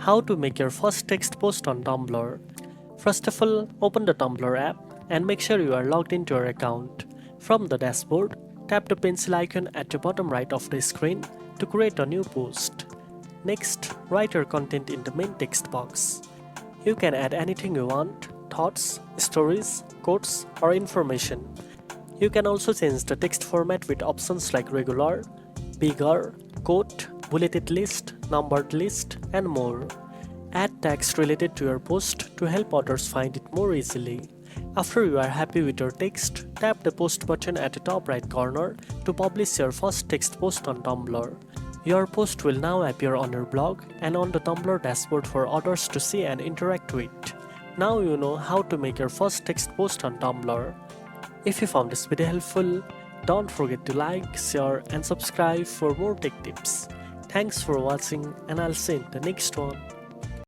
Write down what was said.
How to make your first text post on Tumblr. First of all, open the Tumblr app and make sure you are logged into your account. From the dashboard, tap the pencil icon at the bottom right of the screen to create a new post. Next, write your content in the main text box. You can add anything you want: thoughts, stories, quotes, or information. You can also change the text format with options like regular, bigger, quote, bulleted list, numbered list, and more. Add tags related to your post to help others find it more easily. After you are happy with your text, tap the post button at the top right corner to publish your first text post on Tumblr. Your post will now appear on your blog and on the Tumblr dashboard for others to see and interact with. Now you know how to make your first text post on Tumblr. If you found this video helpful, don't forget to like, share, and subscribe for more tech tips. Thanks for watching, and I'll see you in the next one.